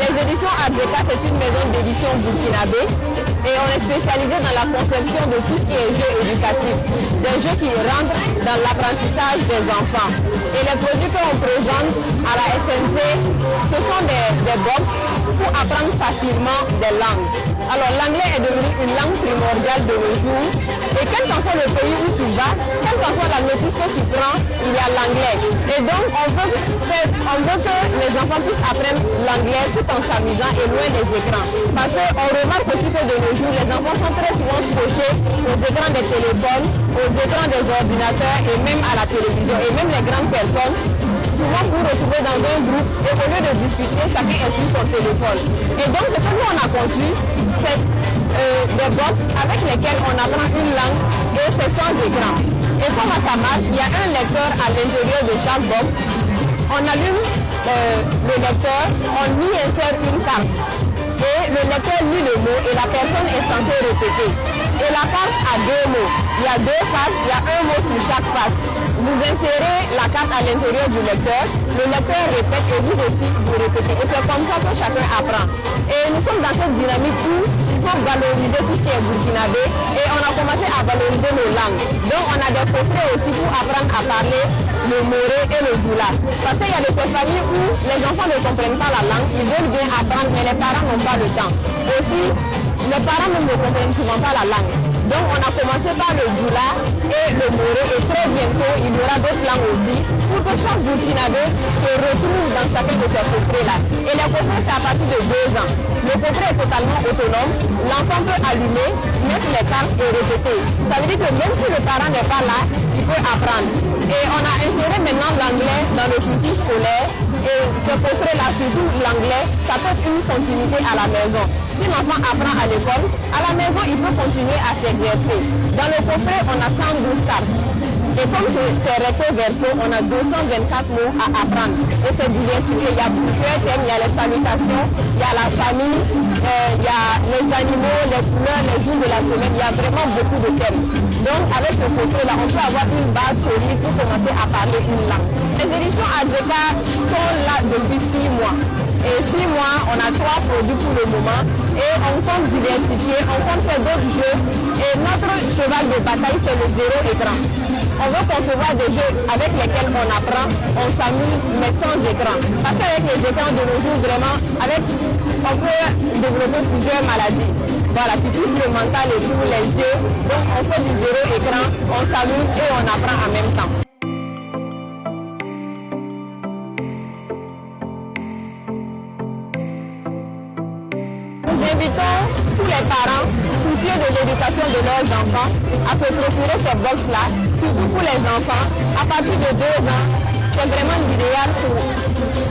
Les éditions Adzeka, c'est une maison d'édition burkinabé et on est spécialisé dans la conception de tout ce qui est jeux éducatifs, des jeux qui rentrent dans l'apprentissage des enfants. Et les produits qu'on présente à la SNC, ce sont des box pour apprendre facilement des langues. Alors l'anglais est devenu une langue primordiale de nos jours et quel qu'en soit le pays où tu vas, quelle qu'en soit la notice que tu prends, il y a l'anglais. Et donc on veut que les enfants puissent apprendre l'anglais tout en s'amusant et loin des écrans. Parce qu'on remarque aussi que de nos jours, les enfants sont très souvent scotchés aux écrans des téléphones, aux écrans des ordinateurs et même à la télévision. Et même les grandes personnes, souvent vous retrouvez dans un groupe et au lieu de discuter, chacun est sur son téléphone. Et donc ce que nous on a conçu, c'est des box avec lesquels on apprend une langue et c'est sans écran. Et comment ça marche? Il y a un lecteur à l'intérieur de chaque box. On allume le lecteur, on y insère une carte. Et le lecteur lit le mot et la personne est censée répéter. Et la carte a deux mots. Il y a deux faces, il y a un mot sur chaque face. Vous insérez la carte à l'intérieur du lecteur, le lecteur répète et vous aussi vous répétez. Et c'est comme ça que chacun apprend. Et nous sommes dans cette dynamique où il faut valoriser tout ce qui est burkinabé et on a commencé à valoriser nos langues. Donc on a des coffrets aussi pour apprendre à parler le moré et le doula. Parce qu'il y a des familles où les enfants ne comprennent pas la langue, ils veulent bien apprendre mais les parents n'ont pas le temps. Aussi, les parents même ne comprennent souvent pas la langue. Donc on a commencé par le doula et le moré et très bientôt il y aura d'autres langues aussi pour que chaque burkinabé se retrouve dans chacun de ces coffrets-là. Et les coffrets c'est à partir de 2 ans. Le coffret est totalement autonome, l'enfant peut allumer, mettre les cartes et répéter. Ça veut dire que même si le parent n'est pas là, il peut apprendre. Et on a inséré maintenant l'anglais dans le cursus scolaire et ce coffret-là, surtout l'anglais, ça peut être une continuité à la maison. Si l'enfant apprend à l'école, à la maison, il peut continuer à s'exercer. Dans le coffret, on a 112 cartes. Et comme c'est recto verso, on a 224 mots à apprendre. Et c'est diversifié. Il y a plusieurs thèmes, il y a les salutations, il y a la famille, il y a les animaux, les couleurs, les jours de la semaine. Il y a vraiment beaucoup de thèmes. Donc avec ce coffret-là, on peut avoir une base solide pour commencer à parler une langue. Les éditions Adzeka sont là depuis 6 mois. Et 6 mois, on a 3 produits pour le moment et on compte diversifier, on compte faire d'autres jeux et notre cheval de bataille c'est le zéro écran. On veut concevoir des jeux avec lesquels on apprend, on s'amuse mais sans écran. Parce qu'avec les écrans de nos jours vraiment, on peut développer plusieurs maladies. Voilà, qui touchent le mental et tout, les yeux. Donc on fait du zéro écran, on s'amuse et on apprend en même temps. Nous invitons tous les parents soucieux de l'éducation de leurs enfants à se procurer ces box-là, surtout pour les enfants. À partir de 2 ans, c'est vraiment l'idéal pour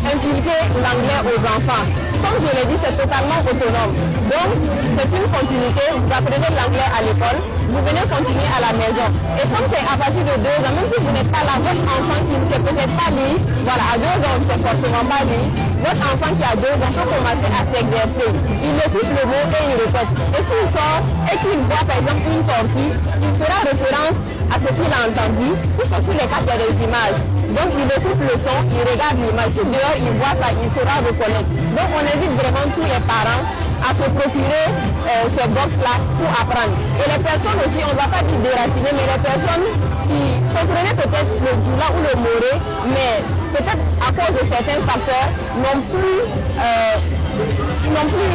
inculquer l'anglais aux enfants. Comme je l'ai dit, c'est totalement autonome. Donc, c'est une continuité. Vous apprenez l'anglais à l'école, vous venez continuer à la maison. Et comme c'est à partir de 2 ans, même si vous n'êtes pas là, votre enfant qui ne sait peut-être pas lire, voilà, à 2 ans, on ne sait forcément pas lire, votre enfant qui a 2 ans peut commencer à s'exercer. Il écoute le mot et il répète. Et s'il sort et qu'il voit par exemple une tortue, il fera référence à ce qu'il a entendu, puisque sur les cartes il y a des images. Donc il écoute le son, il regarde l'image. Si dehors il voit ça, il saura reconnaître. Donc on invite vraiment tous les parents à se procurer ce box-là pour apprendre. Et les personnes aussi, on ne va pas dire déraciner, mais les personnes qui comprenaient peut-être le doula ou le moré, mais peut-être à cause de certains facteurs, n'ont plus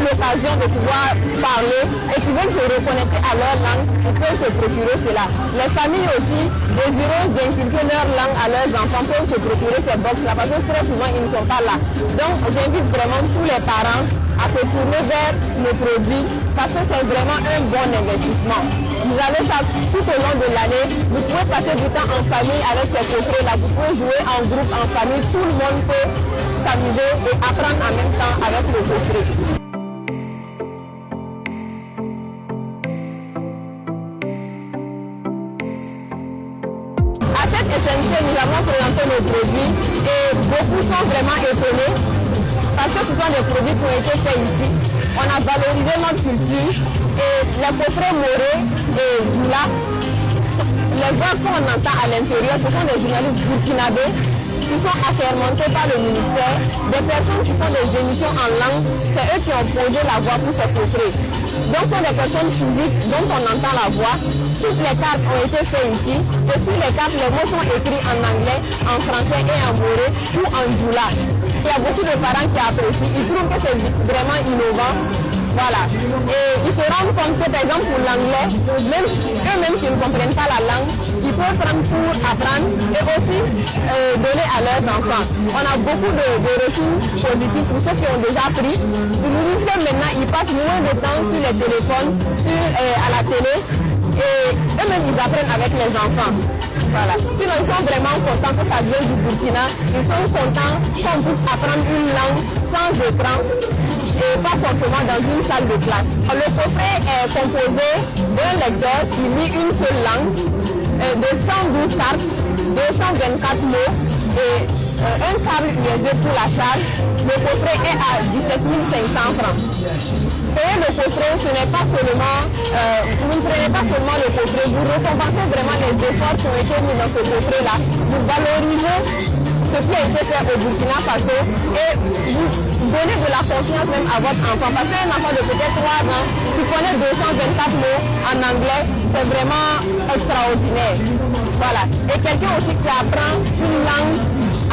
l'occasion de pouvoir parler et qui veulent se reconnecter à leur langue, ils peuvent se procurer cela. Les familles aussi, désireuses d'inculquer leur langue à leurs enfants, peuvent se procurer ces box-là parce que très souvent ils ne sont pas là. Donc j'invite vraiment tous les parents à se tourner vers nos produits parce que c'est vraiment un bon investissement. Vous avez ça tout au long de l'année, vous pouvez passer du temps en famille avec ces coffrets-là, vous pouvez jouer en groupe, en famille, tout le monde peut s'amuser et apprendre en même temps avec le coffret. À cette SNC, nous avons présenté nos produits et beaucoup sont vraiment étonnés parce que ce sont des produits qui ont été faits ici. On a valorisé notre culture et les coffrets morés et doula, les voix qu'on entend à l'intérieur, ce sont des journalistes burkinabés qui sont assermentés par le ministère, des personnes qui font des émissions en langue, c'est eux qui ont posé la voix pour ces coffrets. Donc, ce sont des personnes physiques dont on entend la voix. Toutes les cartes ont été faites ici et sur les cartes, les mots sont écrits en anglais, en français et en moré ou en djoula. Il y a beaucoup de parents qui apprécient, ils trouvent que c'est vraiment innovant. Voilà. Et ils se rendent compte que, par exemple, pour l'anglais, même eux-mêmes qui ne comprennent pas la langue, ils peuvent prendre pour apprendre et aussi donner à leurs enfants. On a beaucoup de retours positifs pour ceux qui ont déjà appris. Ils nous disent que maintenant, ils passent moins de temps sur les téléphones, à la télé, et eux-mêmes, ils apprennent avec les enfants. Voilà. Sinon, ils sont vraiment contents que ça vienne du Burkina. Ils sont contents qu'on puisse apprendre une langue sans écran et pas forcément dans une salle de classe. Le coffret est composé d'un lecteur qui lit une seule langue, de 112 cartes, 224 mots et un câble USB pour la charge. Le coffret est à 17 500 francs. Payer le coffret, ce n'est pas seulement, vous ne prenez pas seulement le coffret, vous récompensez vraiment les efforts qui ont été mis dans ce coffret-là. Vous valorisez ce qui a été fait au Burkina Faso et vous donnez de la confiance même à votre enfant. Parce qu'un enfant de peut-être 3 ans qui connaît 224 mots en anglais, c'est vraiment extraordinaire. Voilà. Et quelqu'un aussi qui apprend une langue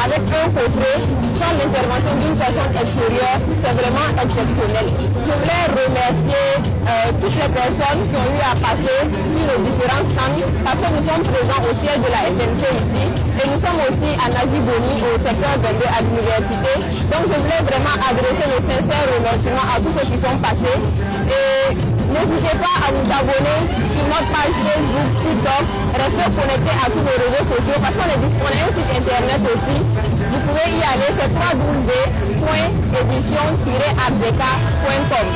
avec un coffret sans l'intervention d'une personne extérieure, c'est vraiment exceptionnel. Je voulais remercier toutes les personnes qui ont eu à passer sur les différents stands parce que nous sommes présents au siège de la SNC ici et nous sommes aussi à Naziboni au secteur de à l'université. Donc je voulais vraiment adresser nos sincères remerciements à tous ceux qui sont passés et n'hésitez pas à vous abonner sur notre page Facebook, TikTok, restez connectés à tous nos réseaux sociaux parce qu'on a un site internet aussi. Vous pouvez y aller, c'est www.edition-ardeka.com.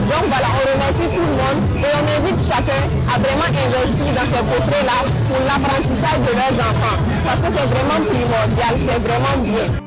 Donc voilà, on remercie tout le monde et on invite chacun à vraiment investir dans ce coffret-là pour l'apprentissage de leurs enfants. Parce que c'est vraiment primordial, c'est vraiment bien.